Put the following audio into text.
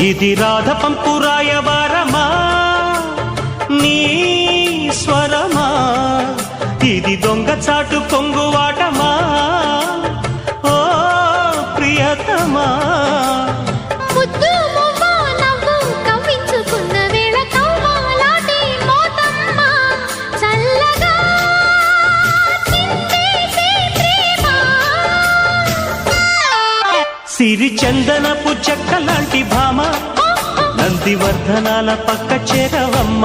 ఇది రాధ పంపు రాయబారమా నీ స్వరమా, ఇది దొంగ చాటు కొంగువాటమా ఓ ప్రియతమా. సిరి చందనపు చెక్క లాంటి భామ, నందివర్ధనాల పక్క చేరవమ్మ.